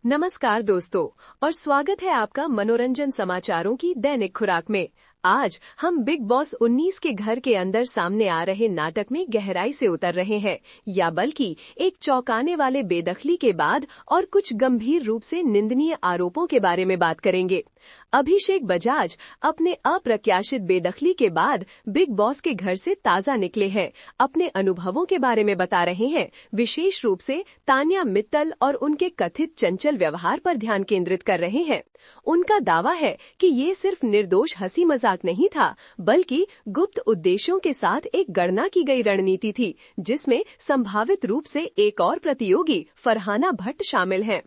नमस्कार दोस्तों, और स्वागत है आपका मनोरंजन समाचारों की दैनिक खुराक में। आज हम बिग बॉस 19 के घर के अंदर सामने आ रहे नाटक में गहराई से उतर रहे हैं, या बल्कि एक चौंकाने वाले बेदखली के बाद और कुछ गंभीर रूप से निंदनीय आरोपों के बारे में बात करेंगे। अभिषेक बजाज अपने अप्रत्याशित बेदखली के बाद बिग बॉस के घर से ताजा निकले हैं, अपने अनुभवों के बारे में बता रहे हैं। विशेष रूप से तान्या मित्तल और उनके कथित चंचल व्यवहार पर ध्यान केंद्रित कर रहे हैं। उनका दावा है कि ये सिर्फ निर्दोष हंसी मजाक नहीं था, बल्कि गुप्त उद्देश्यों के साथ एक गणना की गई रणनीति थी, जिसमें संभावित रूप से एक और प्रतियोगी फरहाना भट्ट शामिल हैं।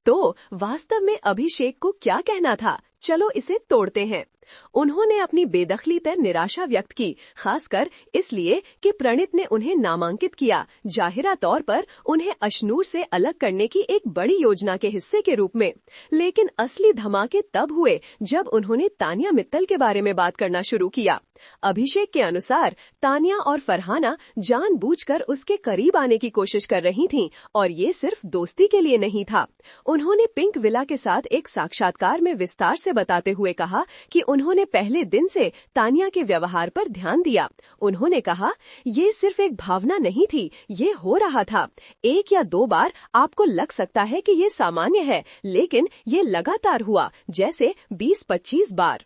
तो वास्तव में अभिषेक को क्या कहना था, चलो इसे तोड़ते हैं। उन्होंने अपनी बेदखली पर निराशा व्यक्त की, खासकर इसलिए कि प्रणीत ने उन्हें नामांकित किया, जाहिरा तौर पर उन्हें अशनूर से अलग करने की एक बड़ी योजना के हिस्से के रूप में। लेकिन असली धमाके तब हुए जब उन्होंने तान्या मित्तल के बारे में बात करना शुरू किया। अभिषेक के अनुसार तान्या और फरहाना जानबूझकर उसके करीब आने की कोशिश कर रही थीं, और ये सिर्फ दोस्ती के लिए नहीं था। उन्होंने पिंक विला के साथ एक साक्षात्कार में विस्तार से बताते हुए कहा कि उन्होंने पहले दिन से तान्या के व्यवहार पर ध्यान दिया। उन्होंने कहा, ये सिर्फ एक भावना नहीं थी, ये हो रहा था। 1 या 2 बार आपको लग सकता है कि ये सामान्य है, लेकिन ये लगातार हुआ, जैसे 20-25 बार।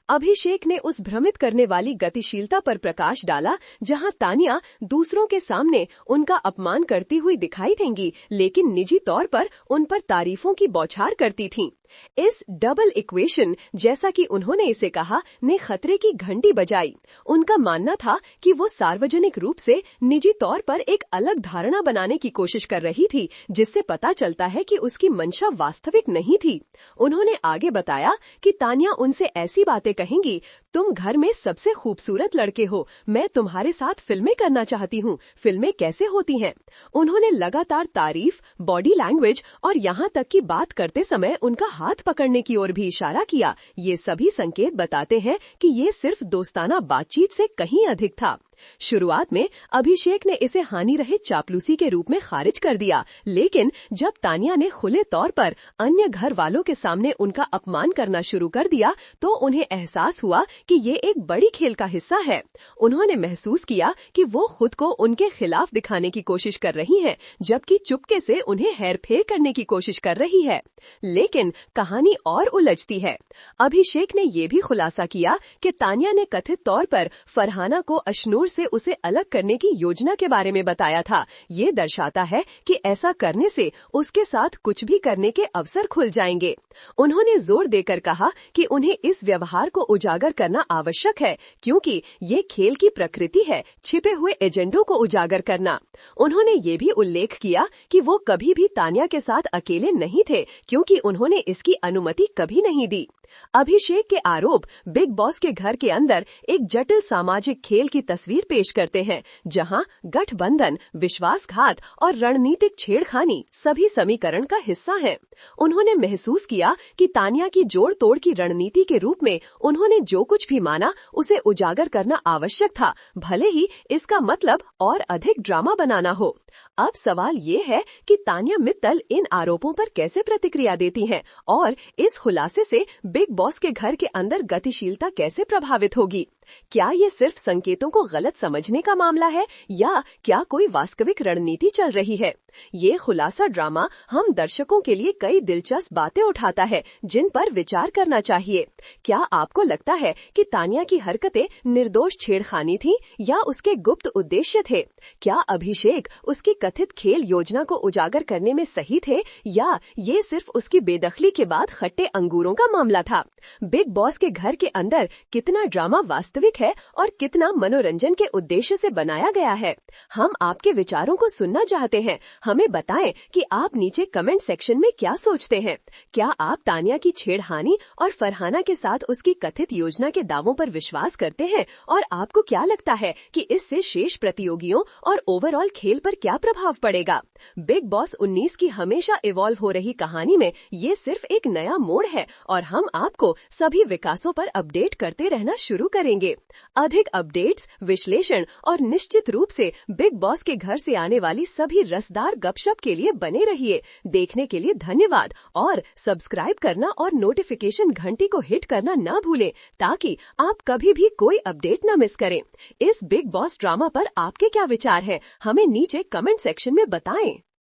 अभिषेक ने उस भ्रमित करने वाली गतिशीलता पर प्रकाश डाला जहां तान्या दूसरों के सामने उनका अपमान करती हुई दिखाई देंगी, लेकिन निजी तौर पर उन पर तारीफों की बौछार करती थीं। इस डबल इक्वेशन, जैसा कि उन्होंने इसे कहा, ने खतरे की घंटी बजाई। उनका मानना था कि वो सार्वजनिक रूप से निजी तौर पर एक अलग धारणा बनाने की कोशिश कर रही थी, जिससे पता चलता है कि उसकी मंशा वास्तविक नहीं थी। उन्होंने आगे बताया कि तान्या उनसे ऐसी बातें कहेंगी, तुम घर में सबसे खूबसूरत लड़के हो, मैं तुम्हारे साथ फिल्में करना चाहती हूँ, फिल्में कैसे होती हैं। उन्होंने लगातार तारीफ, बॉडी लैंग्वेज और यहाँ तक कि बात करते समय उनका हाथ पकड़ने की ओर भी इशारा किया। ये सभी संकेत बताते हैं कि ये सिर्फ दोस्ताना बातचीत से कहीं अधिक था। शुरुआत में अभिषेक ने इसे हानि रहित चापलूसी के रूप में खारिज कर दिया, लेकिन जब तान्या ने खुले तौर पर अन्य घर वालों के सामने उनका अपमान करना शुरू कर दिया, तो उन्हें एहसास हुआ कि ये एक बड़ी खेल का हिस्सा है। उन्होंने महसूस किया कि वो खुद को उनके खिलाफ दिखाने की कोशिश कर रही हैं, जबकि चुपके से उन्हें हेरफेर करने की कोशिश कर रही है। लेकिन कहानी और उलझती है। अभिषेक ने ये भी खुलासा किया कि तान्या ने कथित तौर पर फरहाना को अशनूर से उसे अलग करने की योजना के बारे में बताया था। ये दर्शाता है कि ऐसा करने से उसके साथ कुछ भी करने के अवसर खुल जाएंगे। उन्होंने जोर देकर कहा कि उन्हें इस व्यवहार को उजागर करना आवश्यक है, क्योंकि ये खेल की प्रकृति है, छिपे हुए एजेंडों को उजागर करना। उन्होंने ये भी उल्लेख किया कि वो कभी भी तान्या के साथ अकेले नहीं थे, क्योंकि उन्होंने इसकी अनुमति कभी नहीं दी। अभिषेक के आरोप बिग बॉस के घर के अंदर एक जटिल सामाजिक खेल की तस्वीर पेश करते हैं, जहां गठबंधन, विश्वासघात और रणनीतिक छेड़खानी सभी समीकरण का हिस्सा हैं। उन्होंने महसूस किया कि तान्या की जोड़ तोड़ की रणनीति के रूप में उन्होंने जो कुछ भी माना उसे उजागर करना आवश्यक था, भले ही इसका मतलब और अधिक ड्रामा बनाना हो। अब सवाल ये है कि तान्या मित्तल इन आरोपों पर कैसे प्रतिक्रिया देती हैं, और इस खुलासे से बिग बॉस के घर के अंदर गतिशीलता कैसे प्रभावित होगी। क्या ये सिर्फ संकेतों को गलत समझने का मामला है, या क्या कोई वास्तविक रणनीति चल रही है। ये खुलासा ड्रामा हम दर्शकों के लिए कई दिलचस्प बातें उठाता है, जिन पर विचार करना चाहिए। क्या आपको लगता है कि तान्या की हरकतें निर्दोष छेड़खानी थी, या उसके गुप्त उद्देश्य थे? क्या अभिषेक उसकी कथित खेल योजना को उजागर करने में सही थे, या ये सिर्फ उसकी बेदखली के बाद खट्टे अंगूरों का मामला था? बिग बॉस के घर के अंदर कितना ड्रामा वास्तविक है और कितना मनोरंजन के उद्देश्य से बनाया गया है? हम आपके विचारों को सुनना चाहते हैं। हमें बताएं कि आप नीचे कमेंट सेक्शन में क्या सोचते हैं। क्या आप तान्या की छेड़खानी और फरहाना के साथ उसकी कथित योजना के दावों पर विश्वास करते हैं, और आपको क्या लगता है कि इससे शेष प्रतियोगियों और ओवरऑल खेल पर क्या प्रभाव पड़ेगा? बिग बॉस 19 की हमेशा इवॉल्व हो रही कहानी में ये सिर्फ एक नया मोड़ है, और हम आपको सभी विकासों पर अपडेट करते रहना शुरू करेंगे। करेंगे। अधिक अपडेट्स, विश्लेषण और निश्चित रूप से बिग बॉस के घर से आने वाली सभी रसदार गपशप के लिए बने रहिए। देखने के लिए धन्यवाद और सब्सक्राइब करना और नोटिफिकेशन घंटी को हिट करना ना भूलें, ताकि आप कभी भी कोई अपडेट न मिस करें। इस बिग बॉस ड्रामा पर आपके क्या विचार हैं? हमें नीचे कमेंट सेक्शन में बताएं।